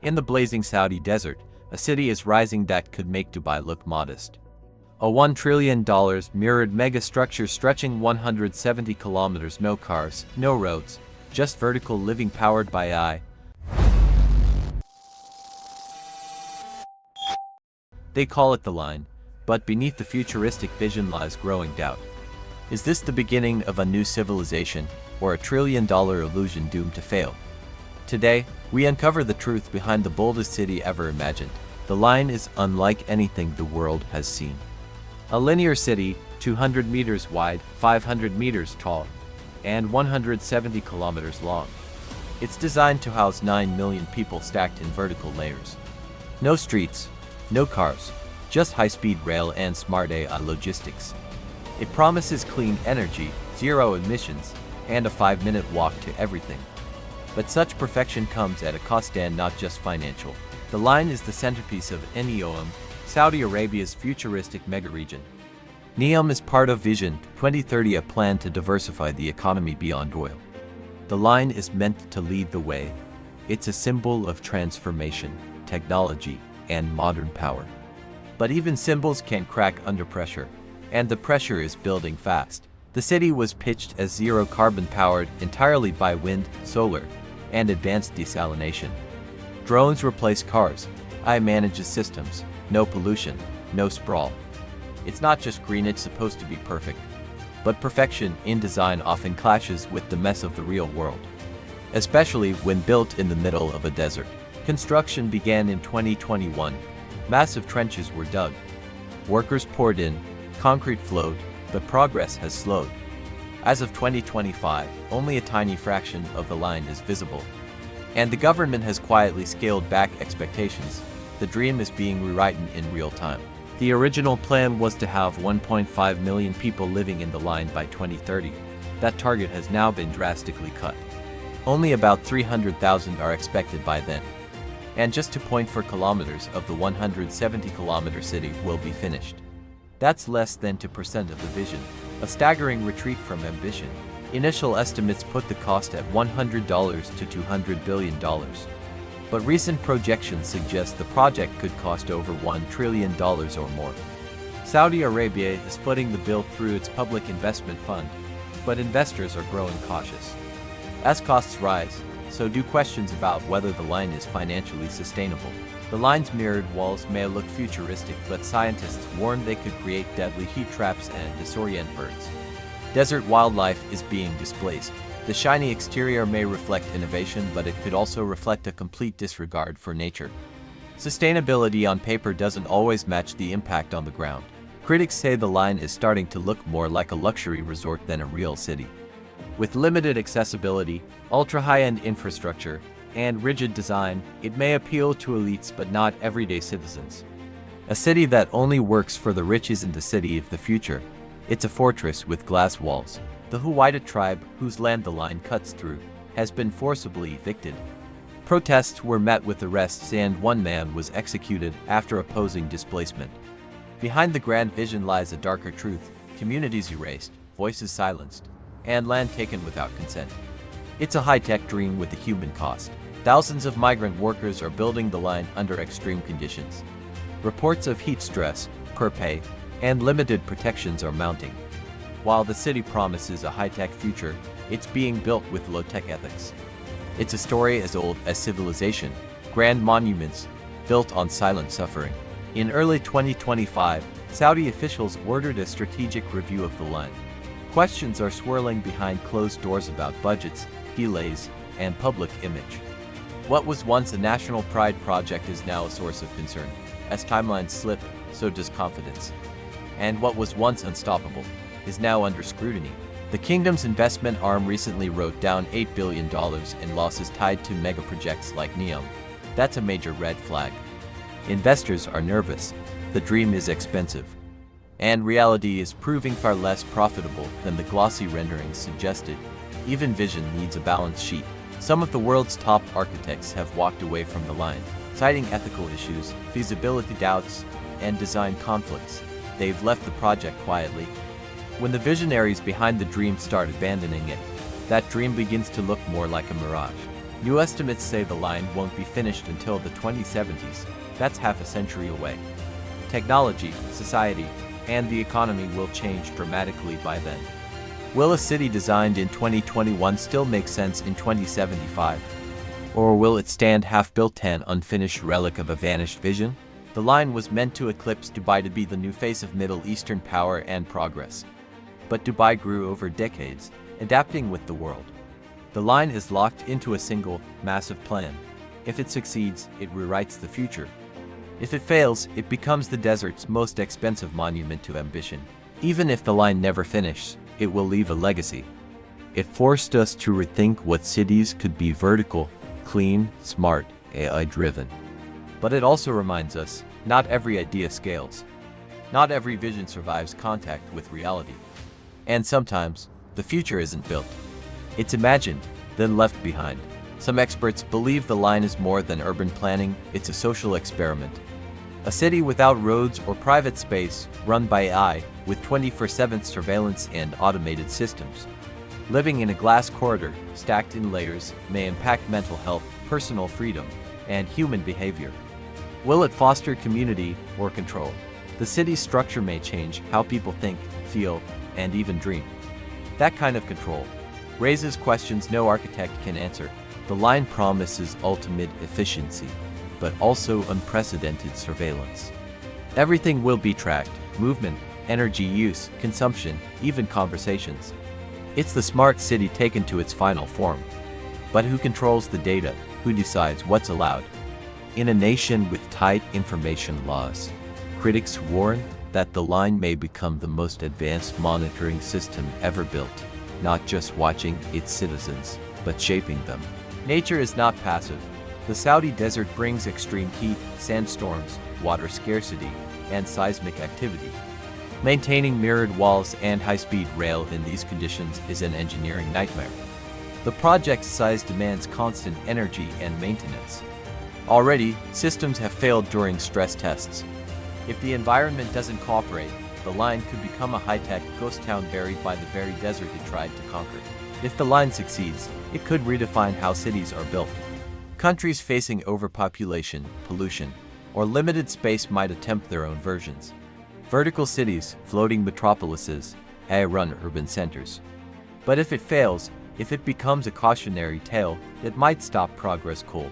In the blazing Saudi desert, a city is rising that could make Dubai look modest. A $1 trillion mirrored megastructure stretching 170 kilometers, no cars, no roads, just vertical living powered by AI. They call it the line, but beneath the futuristic vision lies growing doubt. Is this the beginning of a new civilization, or a trillion-dollar illusion doomed to fail? Today, we uncover the truth behind the boldest city ever imagined. The line is unlike anything the world has seen. A linear city, 200 meters wide, 500 meters tall, and 170 kilometers long. It's designed to house 9 million people stacked in vertical layers. No streets, no cars, just high-speed rail and smart AI logistics. It promises clean energy, zero emissions, and a 5-minute walk to everything. But such perfection comes at a cost, and not just financial. The line is the centerpiece of Neom, Saudi Arabia's futuristic mega-region. Neom is part of Vision 2030, a plan to diversify the economy beyond oil. The line is meant to lead the way. It's a symbol of transformation, technology, and modern power. But even symbols can crack under pressure, and the pressure is building fast. The city was pitched as zero carbon powered entirely by wind, solar, and advanced desalination. Drones replace cars. AI manages systems. No pollution, no sprawl. It's not just green, it's supposed to be perfect. But perfection in design often clashes with the mess of the real world, especially when built in the middle of a desert. Construction began in 2021. Massive trenches were dug. Workers poured in, concrete flowed, but progress has slowed. As of 2025, only a tiny fraction of the line is visible. And the government has quietly scaled back expectations. The dream is being rewritten in real time. The original plan was to have 1.5 million people living in the line by 2030. That target has now been drastically cut. Only about 300,000 are expected by then. And just 2.4 kilometers of the 170-kilometer city will be finished. That's less than 2% of the vision, a staggering retreat from ambition. Initial estimates put the cost at $100 to $200 billion. But recent projections suggest the project could cost over $1 trillion or more. Saudi Arabia is footing the bill through its public investment fund, but investors are growing cautious. As costs rise, so do questions about whether the line is financially sustainable. The line's mirrored walls may look futuristic, but scientists warn they could create deadly heat traps and disorient birds. Desert wildlife is being displaced. The shiny exterior may reflect innovation, but it could also reflect a complete disregard for nature. Sustainability on paper doesn't always match the impact on the ground. Critics say the line is starting to look more like a luxury resort than a real city. With limited accessibility, ultra-high-end infrastructure, and rigid design, it may appeal to elites but not everyday citizens. A city that only works for the rich isn't a city of the future. It's a fortress with glass walls. The Huwaida tribe, whose land the line cuts through, has been forcibly evicted. Protests were met with arrests, and one man was executed after opposing displacement. Behind the grand vision lies a darker truth: communities erased, voices silenced, and land taken without consent. It's a high-tech dream with a human cost. Thousands of migrant workers are building the line under extreme conditions. Reports of heat stress, poor pay, and limited protections are mounting. While the city promises a high-tech future, it's being built with low-tech ethics. It's a story as old as civilization, grand monuments built on silent suffering. In early 2025, Saudi officials ordered a strategic review of the line. Questions are swirling behind closed doors about budgets, delays, and public image. What was once a national pride project is now a source of concern. As timelines slip, so does confidence. And what was once unstoppable is now under scrutiny. The kingdom's investment arm recently wrote down $8 billion in losses tied to mega projects like Neom. That's a major red flag. Investors are nervous. The dream is expensive. And reality is proving far less profitable than the glossy renderings suggested. Even vision needs a balance sheet. Some of the world's top architects have walked away from the line, citing ethical issues, feasibility doubts, and design conflicts. They've left the project quietly. When the visionaries behind the dream start abandoning it, that dream begins to look more like a mirage. New estimates say the line won't be finished until the 2070s. That's half a century away. Technology, society, and the economy will change dramatically by then. Will a city designed in 2021 still make sense in 2075? Or will it stand half-built, an unfinished relic of a vanished vision? The line was meant to eclipse Dubai, to be the new face of Middle Eastern power and progress. But Dubai grew over decades, adapting with the world. The line is locked into a single, massive plan. If it succeeds, it rewrites the future. If it fails, it becomes the desert's most expensive monument to ambition. Even if the line never finishes, it will leave a legacy. It forced us to rethink what cities could be: vertical, clean, smart, AI-driven. But it also reminds us, not every idea scales. Not every vision survives contact with reality. And sometimes, the future isn't built. It's imagined, then left behind. Some experts believe the line is more than urban planning, it's a social experiment. A city without roads or private space, run by AI, with 24/7 surveillance and automated systems. Living in a glass corridor, stacked in layers, may impact mental health, personal freedom, and human behavior. Will it foster community or control? The city's structure may change how people think, feel, and even dream. That kind of control raises questions no architect can answer. The line promises ultimate efficiency, but also unprecedented surveillance. Everything will be tracked: movement, energy use, consumption, even conversations. It's the smart city taken to its final form. But who controls the data? Who decides what's allowed? In a nation with tight information laws, critics warn that the line may become the most advanced monitoring system ever built, not just watching its citizens, but shaping them. Nature is not passive. The Saudi desert brings extreme heat, sandstorms, water scarcity, and seismic activity. Maintaining mirrored walls and high-speed rail in these conditions is an engineering nightmare. The project's size demands constant energy and maintenance. Already, systems have failed during stress tests. If the environment doesn't cooperate, the line could become a high-tech ghost town buried by the very desert it tried to conquer. If the line succeeds, it could redefine how cities are built. Countries facing overpopulation, pollution, or limited space might attempt their own versions. Vertical cities, floating metropolises, AI-run urban centers. But if it fails, if it becomes a cautionary tale, it might stop progress cold.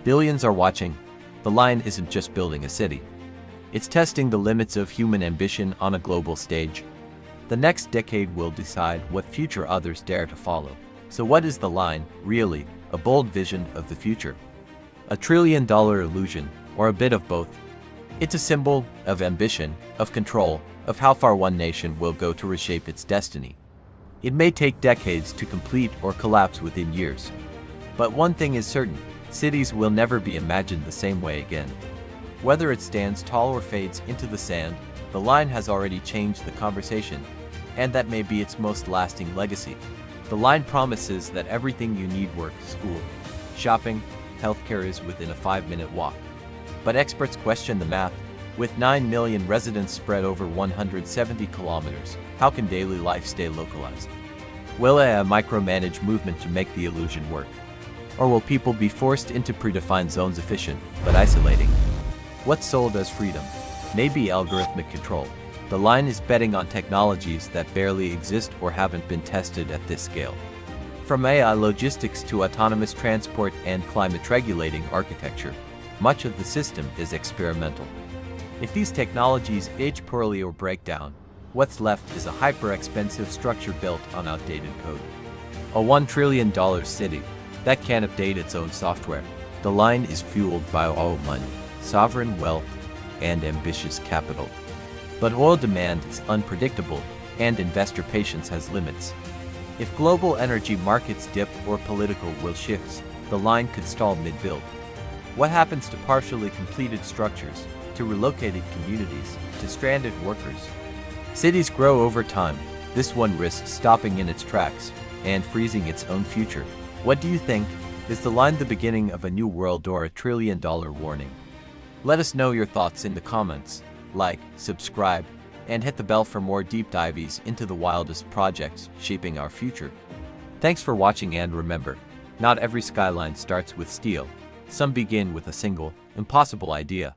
Billions are watching. The line isn't just building a city. It's testing the limits of human ambition on a global stage. The next decade will decide what future others dare to follow. So what is the line, really? A bold vision of the future? A trillion-dollar illusion, or a bit of both? It's a symbol of ambition, of control, of how far one nation will go to reshape its destiny. It may take decades to complete or collapse within years. But one thing is certain: cities will never be imagined the same way again. Whether it stands tall or fades into the sand, the line has already changed the conversation, and that may be its most lasting legacy. The line promises that everything you need: work, school, shopping, healthcare is within a 5-minute walk. But experts question the math. With 9 million residents spread over 170 kilometers, how can daily life stay localized? Will AI micromanage movement to make the illusion work? Or will people be forced into predefined zones, efficient but isolating? What's sold as freedom? Maybe algorithmic control. The line is betting on technologies that barely exist or haven't been tested at this scale. From AI logistics to autonomous transport and climate regulating architecture, much of the system is experimental. If these technologies age poorly or break down, what's left is a hyper-expensive structure built on outdated code. A $1 trillion city that can't update its own software. The line is fueled by oil money, sovereign wealth, and ambitious capital. But oil demand is unpredictable, and investor patience has limits. If global energy markets dip or political will shifts, the line could stall mid-build. What happens to partially completed structures, to relocated communities, to stranded workers? Cities grow over time. This one risks stopping in its tracks and freezing its own future. What do you think? Is the line the beginning of a new world or a $1 trillion warning? Let us know your thoughts in the comments. Like, subscribe, and hit the bell for more deep dives into the wildest projects shaping our future. Thanks for watching, and remember, Not every skyline starts with steel. Some begin with a single, impossible idea.